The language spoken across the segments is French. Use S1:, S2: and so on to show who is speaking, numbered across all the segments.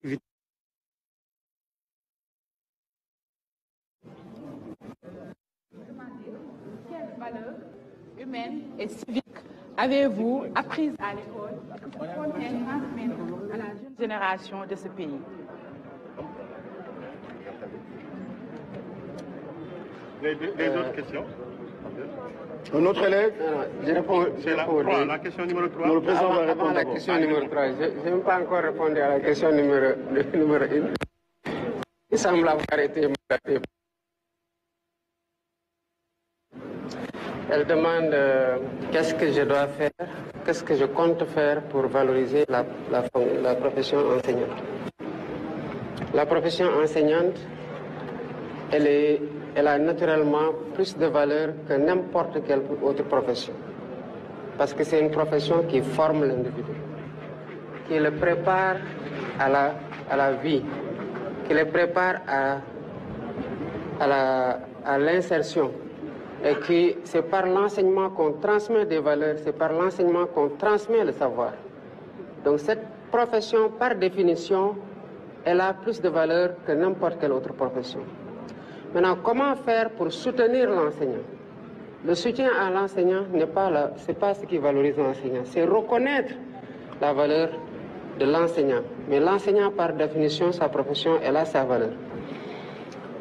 S1: Quelles valeurs humaines et civiques avez-vous apprises à l'école pour transmettre à la jeune génération de ce pays?
S2: Les autres questions?
S3: Un autre élève?
S4: Je réponds.
S2: C'est la question numéro 3.
S3: Non, le président va répondre
S4: Avant la
S3: d'abord.
S4: question numéro 3, je n'ai pas encore répondu à la question numéro 1. Il semble avoir été mandaté. Elle demande qu'est-ce que je dois faire, qu'est-ce que je compte faire pour valoriser la profession enseignante. La profession enseignante, elle a naturellement plus de valeur que n'importe quelle autre profession. Parce que c'est une profession qui forme l'individu, qui le prépare à la vie, qui le prépare à l'insertion. Et que c'est par l'enseignement qu'on transmet des valeurs, c'est par l'enseignement qu'on transmet le savoir. Donc cette profession, par définition, elle a plus de valeur que n'importe quelle autre profession. Maintenant, comment faire pour soutenir l'enseignant? Le soutien à l'enseignant c'est pas ce qui valorise l'enseignant, c'est reconnaître la valeur de l'enseignant. Mais l'enseignant, par définition, sa profession, elle a sa valeur.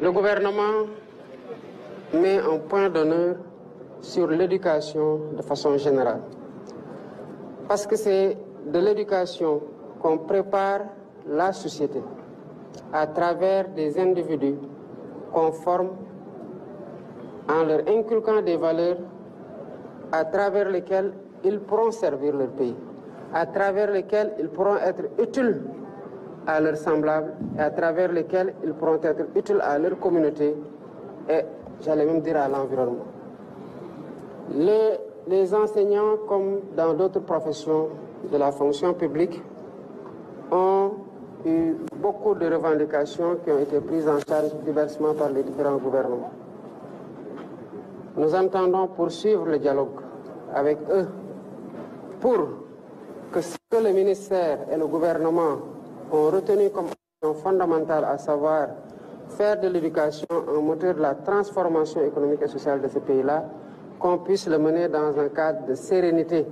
S4: Le gouvernement met un point d'honneur sur l'éducation de façon générale. Parce que c'est de l'éducation qu'on prépare la société à travers des individus qu'on forme en leur inculquant des valeurs à travers lesquelles ils pourront servir leur pays, à travers lesquelles ils pourront être utiles à leurs semblables et à travers lesquelles ils pourront être utiles à leur communauté et j'allais même dire à l'environnement. Les enseignants, comme dans d'autres professions de la fonction publique, ont eu beaucoup de revendications qui ont été prises en charge diversement par les différents gouvernements. Nous entendons poursuivre le dialogue avec eux pour que ce que le ministère et le gouvernement ont retenu comme action fondamentale, à savoir faire de l'éducation un moteur de la transformation économique et sociale de ce pays-là, qu'on puisse le mener dans un cadre de sérénité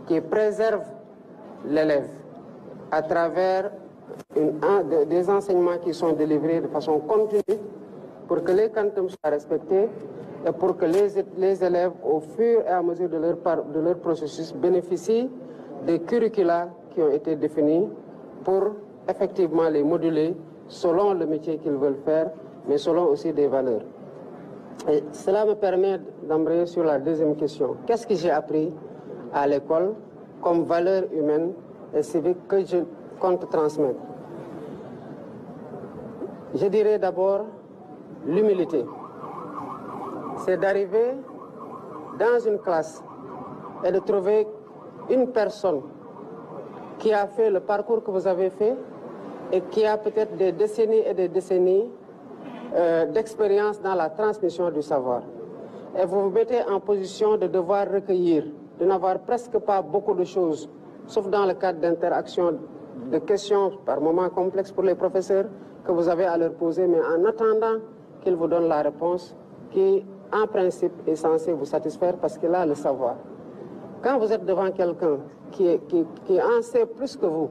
S4: qui préserve l'élève à travers des enseignements qui sont délivrés de façon continue pour que les quantums soient respectés et pour que les élèves, au fur et à mesure de leur processus, bénéficient des curricula qui ont été définis pour effectivement les moduler selon le métier qu'ils veulent faire, mais selon aussi des valeurs. Et cela me permet d'embrayer sur la deuxième question. Qu'est-ce que j'ai appris à l'école comme valeurs humaines et civiques que je compte transmettre? Je dirais d'abord l'humilité. C'est d'arriver dans une classe et de trouver une personne qui a fait le parcours que vous avez fait et qui a peut-être des décennies et des décennies d'expérience dans la transmission du savoir. Et vous vous mettez en position de devoir recueillir, de n'avoir presque pas beaucoup de choses, sauf dans le cadre d'interactions, de questions par moments complexes pour les professeurs que vous avez à leur poser, mais en attendant qu'ils vous donnent la réponse qui, en principe, est censée vous satisfaire parce qu'il a le savoir. Quand vous êtes devant quelqu'un qui en sait plus que vous,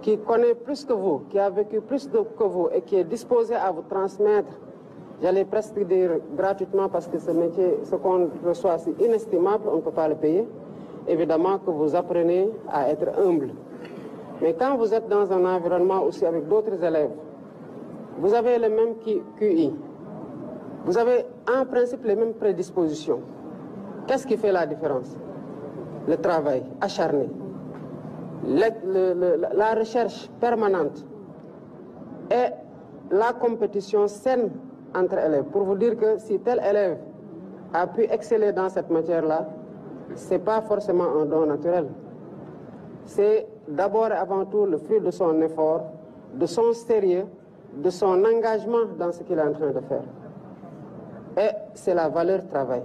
S4: qui connaît plus que vous, qui a vécu plus que vous et qui est disposé à vous transmettre, j'allais presque dire gratuitement parce que ce métier, ce qu'on reçoit, c'est inestimable, on ne peut pas le payer. Évidemment que vous apprenez à être humble. Mais quand vous êtes dans un environnement aussi avec d'autres élèves, vous avez le même QI, vous avez en principe les mêmes prédispositions. Qu'est-ce qui fait la différence? Le travail acharné. La recherche permanente et la compétition saine entre élèves. Pour vous dire que si tel élève a pu exceller dans cette matière-là, ce n'est pas forcément un don naturel. C'est d'abord et avant tout le fruit de son effort, de son sérieux, de son engagement dans ce qu'il est en train de faire. Et c'est la valeur travail.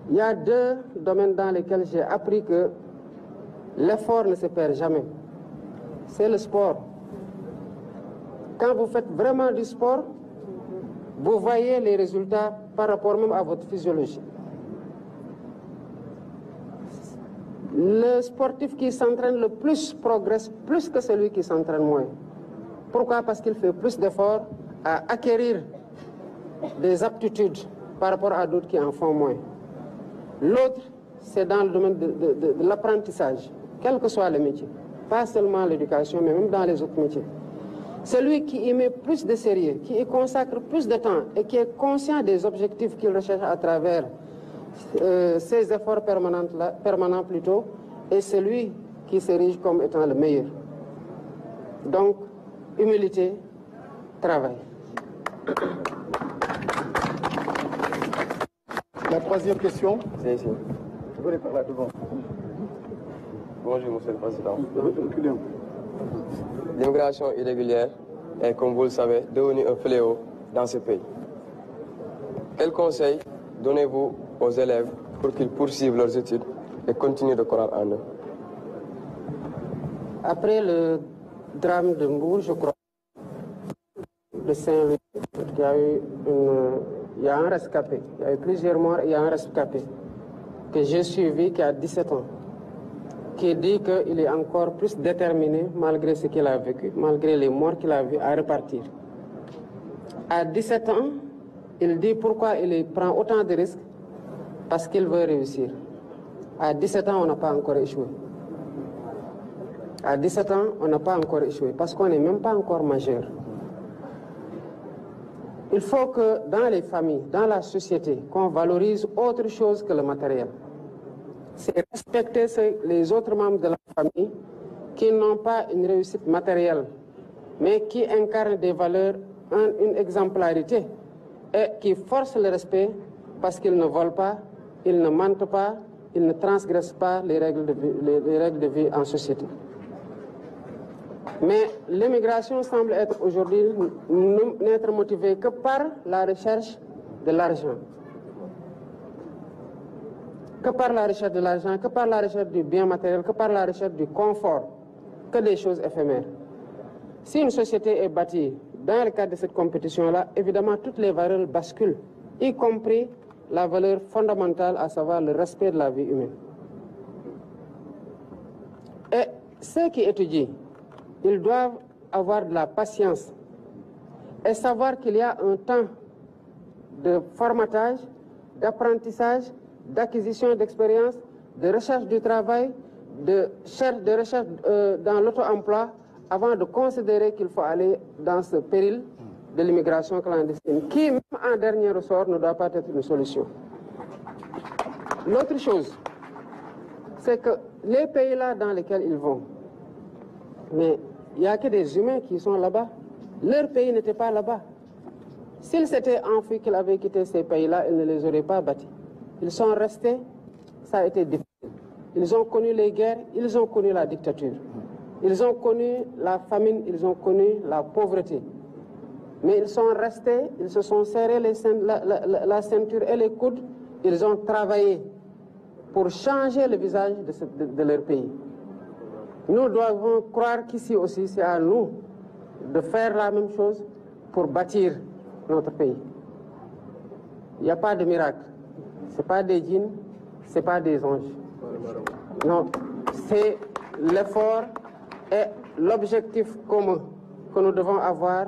S4: Il y a deux domaines dans lesquels j'ai appris que l'effort ne se perd jamais. c'est le sport. Quand vous faites vraiment du sport, vous voyez les résultats par rapport même à votre physiologie. Le sportif qui s'entraîne le plus progresse plus que celui qui s'entraîne moins. Pourquoi? Parce qu'il fait plus d'efforts à acquérir des aptitudes par rapport à d'autres qui en font moins. L'autre, c'est dans le domaine de l'apprentissage, quel que soit le métier. Pas seulement l'éducation, mais même dans les autres métiers. Celui qui y met plus de sérieux, qui y consacre plus de temps et qui est conscient des objectifs qu'il recherche à travers ces efforts permanents plutôt, est celui qui s'érige comme étant le meilleur. Donc, humilité, travail.
S3: La troisième question.
S5: C'est ici.
S3: Vous voulez parler devant.
S5: Bonjour, Monsieur le Président.
S3: Reculez.
S5: L'immigration irrégulière est, comme vous le savez, devenue un fléau dans ce pays. Quel conseil donnez-vous aux élèves pour qu'ils poursuivent leurs études et continuent de croire en eux?
S4: Après le drame de Mbour, je crois, de Saint-Louis, il y a un rescapé. Il y a eu plusieurs morts et il y a un rescapé que j'ai suivi qui a 17 ans, qui dit qu'il est encore plus déterminé, malgré ce qu'il a vécu, malgré les morts qu'il a vues, à repartir. À 17 ans, il dit pourquoi il prend autant de risques, parce qu'il veut réussir. À 17 ans, on n'a pas encore échoué. À 17 ans, on n'a pas encore échoué, parce qu'on n'est même pas encore majeur. Il faut que dans les familles, dans la société, qu'on valorise autre chose que le matériel. C'est respecter les autres membres de la famille qui n'ont pas une réussite matérielle, mais qui incarnent des valeurs, une exemplarité, et qui forcent le respect parce qu'ils ne volent pas, ils ne mentent pas, ils ne transgressent pas les règles de vie en société. Mais l'immigration semble être aujourd'hui n'être motivée que par la recherche de l'argent. Que par la recherche de l'argent, que par la recherche du bien matériel, que par la recherche du confort, que des choses éphémères. Si une société est bâtie dans le cadre de cette compétition-là, évidemment toutes les valeurs basculent, y compris la valeur fondamentale, à savoir le respect de la vie humaine. Et ceux qui étudient, ils doivent avoir de la patience et savoir qu'il y a un temps de formatage, d'apprentissage, d'acquisition d'expérience, de recherche du travail, de recherche dans l'auto-emploi, avant de considérer qu'il faut aller dans ce péril de l'immigration clandestine, qui, même en dernier ressort, ne doit pas être une solution. L'autre chose, c'est que les pays-là dans lesquels ils vont, mais il n'y a que des humains qui sont là-bas. Leur pays n'était pas là-bas. S'ils s'étaient enfuis, qu'ils avaient quitté ces pays-là, ils ne les auraient pas bâtis. Ils sont restés, ça a été difficile. Ils ont connu les guerres, ils ont connu la dictature. Ils ont connu la famine, ils ont connu la pauvreté. Mais ils sont restés, ils se sont serrés la ceinture et les coudes. Ils ont travaillé pour changer le visage de leur pays. Nous devons croire qu'ici aussi, c'est à nous de faire la même chose pour bâtir notre pays. Il n'y a pas de miracle. Ce n'est pas des djinns, ce n'est pas des anges. Non, c'est l'effort et l'objectif commun que nous devons avoir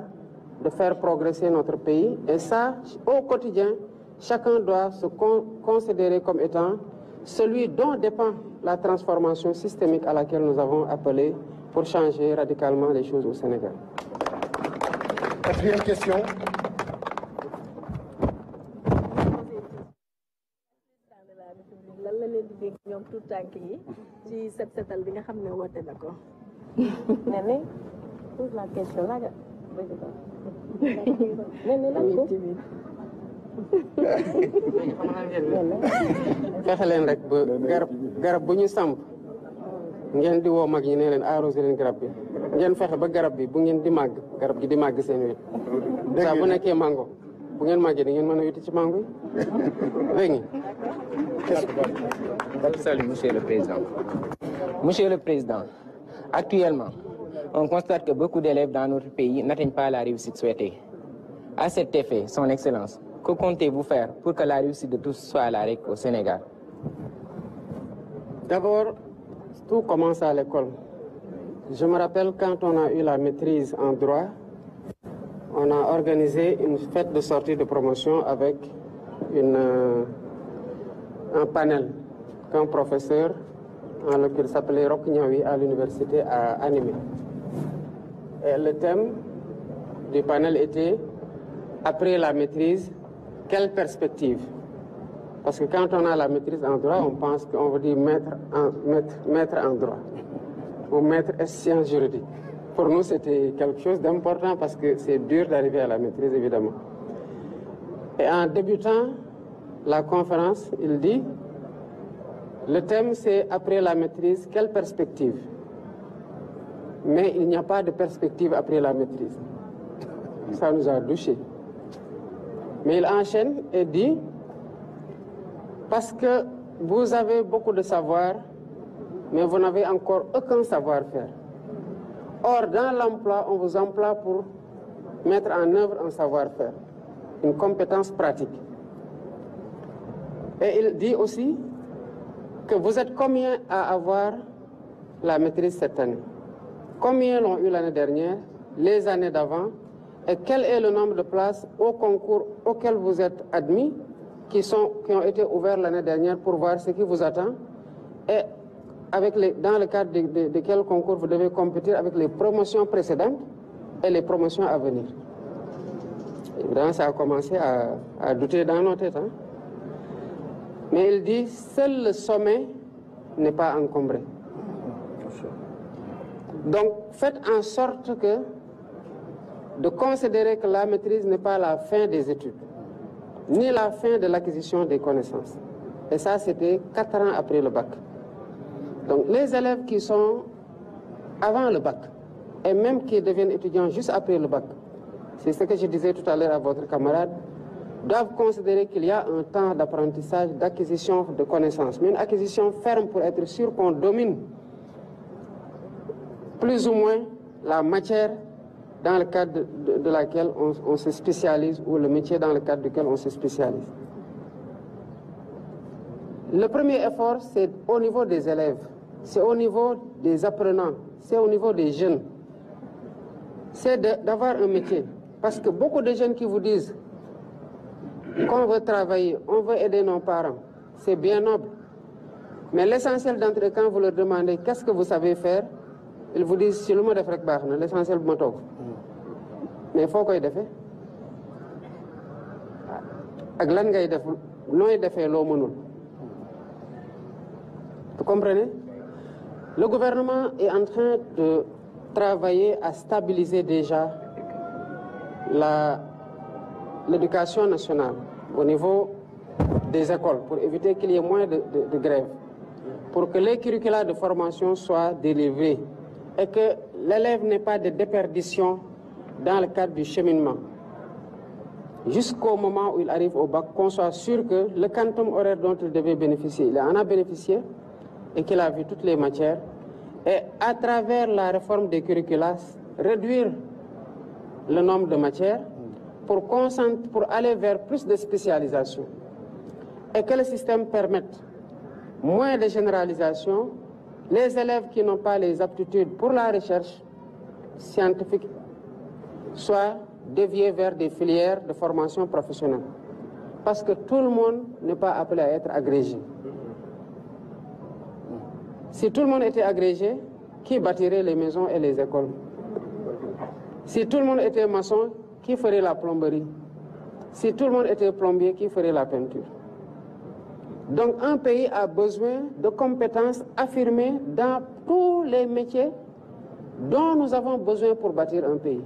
S4: de faire progresser notre pays. Et ça, au quotidien, chacun doit se considérer comme étant celui dont dépend la transformation systémique à laquelle nous avons appelé pour changer radicalement les choses au Sénégal.
S3: Quatrième question.
S6: lan la leen di dégg ñoom tout tànk yi ci set setal bi nga xam ne woote na ko. Néné pose la question là. Néné la ko.
S4: fexe leen rek ba garab bu ñu samp ngeen di woo mag ñi ne leen arrosé leen garab bi ngeen fexe ba garab bi bu ngeen di màgg garab gi di màgg seen wet. saa bu nekkee mango bu ngeen màggee di ngeen mën a yuti ci mango yi dégg nga.
S7: Salut, Monsieur le Président. Monsieur le Président, actuellement, on constate que beaucoup d'élèves dans notre pays n'atteignent pas la réussite souhaitée. À cet effet, Son Excellence, que comptez-vous faire pour que la réussite de tous soit à la règle au Sénégal?
S4: D'abord, tout commence à l'école. Je me rappelle quand on a eu la maîtrise en droit, on a organisé une fête de sortie de promotion avec un panel qu'un professeur, qui s'appelait Roch Niawi à l'université, a animé. Et le thème du panel était « Après la maîtrise, quelle perspective ?» Parce que quand on a la maîtrise en droit, on pense qu'on veut dire maître en droit ou maître en sciences juridiques. Pour nous, c'était quelque chose d'important parce que c'est dur d'arriver à la maîtrise, évidemment. Et en débutant la conférence, il dit, le thème c'est « Après la maîtrise, quelle perspective ?» Mais il n'y a pas de perspective après la maîtrise. Ça nous a douchés. Mais il enchaîne et dit, parce que vous avez beaucoup de savoir, mais vous n'avez encore aucun savoir-faire. Or, dans l'emploi, on vous emploie pour mettre en œuvre un savoir-faire, une compétence pratique. Et il dit aussi que vous êtes combien à avoir la maîtrise cette année? Combien l'ont eu l'année dernière, les années d'avant, et quel est le nombre de places au concours auquel vous êtes admis, qui ont été ouverts l'année dernière pour voir ce qui vous attend, et dans le cadre de quel concours vous devez compétir avec les promotions précédentes et les promotions à venir. Évidemment, ça a commencé à douter dans nos têtes. Hein? Mais il dit, seul le sommet n'est pas encombré. Donc, faites en sorte de considérer que la maîtrise n'est pas la fin des études, ni la fin de l'acquisition des connaissances. Et ça, c'était 4 ans après le bac. Donc, les élèves qui sont avant le bac, et même qui deviennent étudiants juste après le bac, c'est ce que je disais tout à l'heure à votre camarade, doivent considérer qu'il y a un temps d'apprentissage, d'acquisition de connaissances, mais une acquisition ferme pour être sûr qu'on domine plus ou moins la matière dans le cadre de laquelle on se spécialise, ou le métier dans le cadre duquel on se spécialise. Le premier effort, c'est au niveau des élèves, c'est au niveau des apprenants, c'est au niveau des jeunes. C'est d'avoir un métier. Parce que beaucoup de jeunes qui vous disent qu'on veut travailler, on veut aider nos parents, c'est bien noble. Mais l'essentiel d'entre eux, quand vous leur demandez qu'est-ce que vous savez faire, ils vous disent si le mot de frek baax na, l'essentiel bu ma toog. Mais foo koy defee ak lan ngay def nooy defee loo mënul. Vous comprenez? Le gouvernement est en train de travailler à stabiliser déjà l'éducation nationale au niveau des écoles pour éviter qu'il y ait moins de grèves, pour que les curricula de formation soient délivrés et que l'élève n'ait pas de déperdition dans le cadre du cheminement. Jusqu'au moment où il arrive au bac, qu'on soit sûr que le quantum horaire dont il devait bénéficier, il en a bénéficié et qu'il a vu toutes les matières. Et à travers la réforme des curricula, réduire le nombre de matières pour aller vers plus de spécialisation. Et que le système permette moins de généralisation. Les élèves qui n'ont pas les aptitudes pour la recherche scientifique soient déviés vers des filières de formation professionnelle. Parce que tout le monde n'est pas appelé à être agrégé. Si tout le monde était agrégé, qui bâtirait les maisons et les écoles? Si tout le monde était maçon, qui ferait la plomberie? Si tout le monde était plombier, qui ferait la peinture? Donc un pays a besoin de compétences affirmées dans tous les métiers dont nous avons besoin pour bâtir un pays.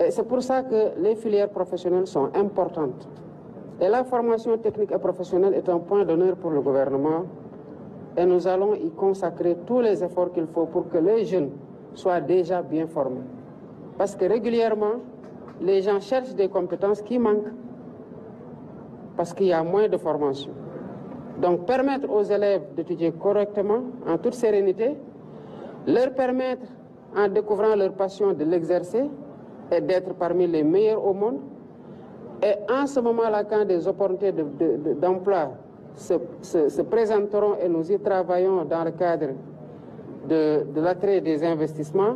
S4: Et c'est pour ça que les filières professionnelles sont importantes. Et la formation technique et professionnelle est un point d'honneur pour le gouvernement. Et nous allons y consacrer tous les efforts qu'il faut pour que les jeunes soient déjà bien formés. Parce que régulièrement, les gens cherchent des compétences qui manquent. Parce qu'il y a moins de formation. Donc permettre aux élèves d'étudier correctement, en toute sérénité, leur permettre, en découvrant leur passion, de l'exercer et d'être parmi les meilleurs au monde. Et en ce moment-là, quand des opportunités d'emploi se présenteront et nous y travaillons dans le cadre de l'attrait des investissements,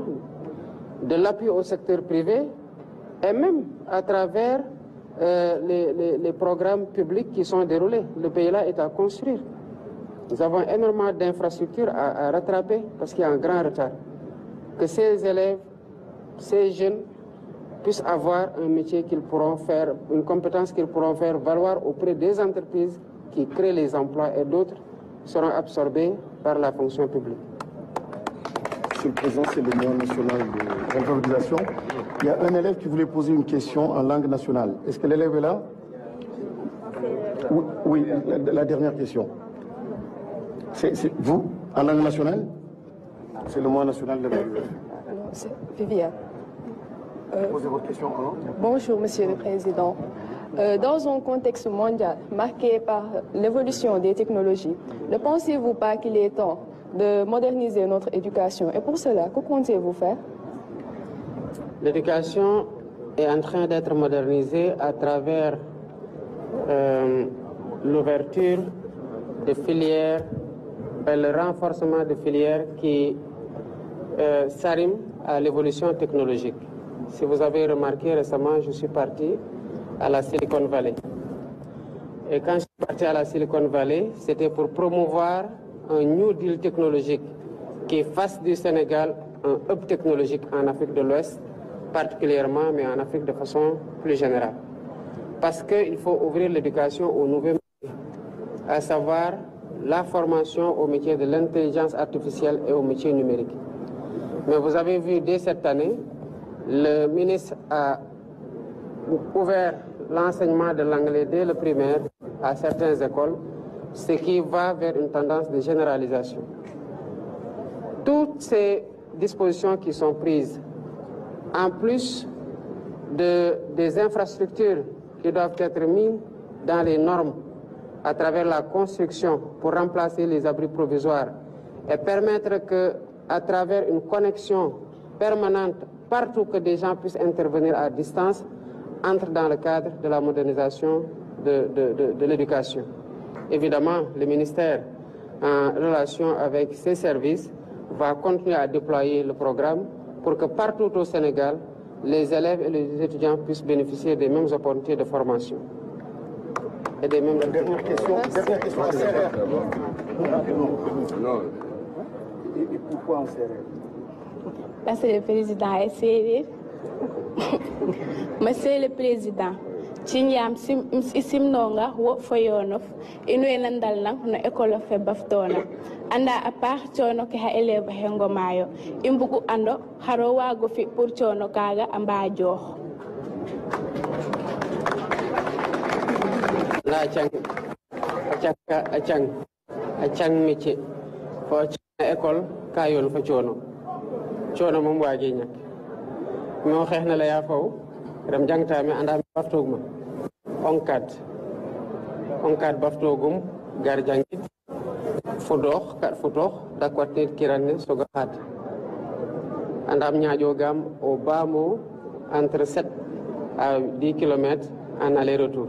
S4: de l'appui au secteur privé et même à travers les programmes publics qui sont déroulés. Le pays-là est à construire. Nous avons énormément d'infrastructures à rattraper parce qu'il y a un grand retard. Que ces élèves, ces jeunes puissent avoir un métier qu'ils pourront faire, une compétence qu'ils pourront faire valoir auprès des entreprises qui créent les emplois et d'autres seront absorbés par la fonction publique.
S3: Monsieur le Président, c'est le mois national de l'alphabétisation. Il y a un élève qui voulait poser une question en langue nationale. Est-ce que l'élève est là? Oui, la dernière question. C'est vous, en langue nationale? C'est le mois national de l'alphabétisation.
S8: C'est Viviane.
S3: Posez votre question.
S8: Bonjour, Monsieur le Président. Dans un contexte mondial marqué par l'évolution des technologies, ne pensez-vous pas qu'il est temps de moderniser notre éducation? Et pour cela, que comptez-vous faire?
S4: L'éducation est en train d'être modernisée à travers l'ouverture de filières, le renforcement de filières qui s'arriment à l'évolution technologique. Si vous avez remarqué récemment, je suis parti à la Silicon Valley. Et quand je suis parti à la Silicon Valley, c'était pour promouvoir un New Deal technologique qui fasse du Sénégal un hub technologique en Afrique de l'Ouest, particulièrement, mais en Afrique de façon plus générale. Parce qu'il faut ouvrir l'éducation aux nouveaux métiers, à savoir la formation au métier de l'intelligence artificielle et au métier numérique. Mais vous avez vu dès cette année, le ministre a ouvert l'enseignement de l'anglais dès le primaire à certaines écoles, ce qui va vers une tendance de généralisation. Toutes ces dispositions qui sont prises, en plus des infrastructures qui doivent être mises dans les normes à travers la construction pour remplacer les abris provisoires et permettre que, à travers une connexion permanente, partout que des gens puissent intervenir à distance, entre dans le cadre de la modernisation de l'éducation. Évidemment, le ministère, en relation avec ses services, va continuer à déployer le programme pour que partout au Sénégal, les élèves et les étudiants puissent bénéficier des mêmes opportunités de formation. Et des mêmes...
S3: Dernière question en CRR. Et pourquoi en CRR?
S9: Parce que le président est sérieux. Monsieur le Président, Chinyam Simnonga, Wok Foyonof, Inuenandal Nang, no École fe Baftona. Anda à part Chono qui a élève Hengomayo, Imbuku Ando, Harowa Gofi pour Chono Kaga, Ambajo.
S4: La Achang Michi, for École, Kayon for Chono. Chono moom waagee ñàkk ñoo xeex na la yaa faw ram jangtaame andaam baftooguma onkat baftoogum gar jangit fudoox kat futoox dakwatnit kiranne soga xaat andaam ñaaƴoogam au bas mot entre 7 à 10 kilomètres en aller-retour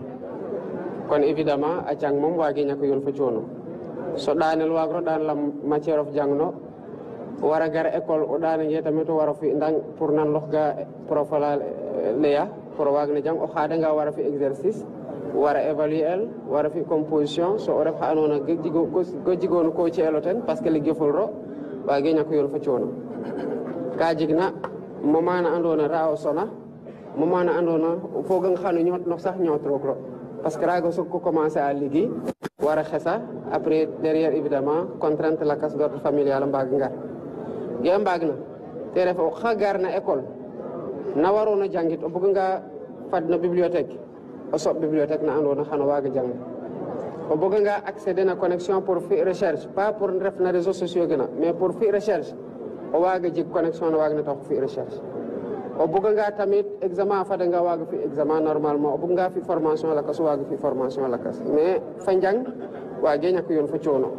S4: kon évidemment a cang moom waagee ñàkk yoon fa coono so ɗaanel waagro ɗaan la matière of jangno wara gar école o ɗana je tamit o wara fi ndang pour nan loxga profala leya pour wagne jang o xadanga wara fi exercice wara évaluer el wara fi composition so o ref xa andona go jigonu ko ci eloten parce que li geful ro wage ñako yoon fa coono ka jigna moment na andona ra o sona moment na andona fogang xanu ñot no sax ñot ro parce que rago so ko commencer à liguey wara xessa après derrière évidemment contrainte la casse d'ordre familiale mbag ngar gem bagna te ref o xagar na école na warona jangit o bëgg nga fad na bibliothèque o sob bibliothèque na andona xana waga jang o bëgg nga accéder na connexion pour fi recherche pas pour ref na réseaux sociaux gëna mais pour fi recherche o waga jig connexion na waga na tax fi recherche o bëgg nga tamit examen fada nga waga fi examen normalement o bëgg nga fi formation la kas waga fi formation la kas mais fa jang wage ñak yoon fa coono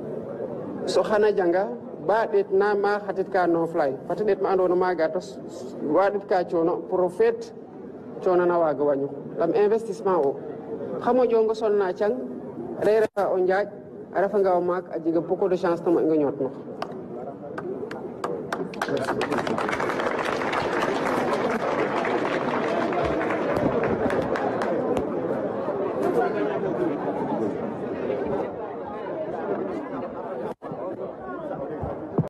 S4: so xana janga baɗet na ma hatit ka no fly fatadet ma ando no maga to waɗit ka coono pour fait coono na waga wañu lam investissement o xamo jongo sonna cang reere o njaaj a refa nga o maak a jega beaucoup de chance tamo nga ñoot no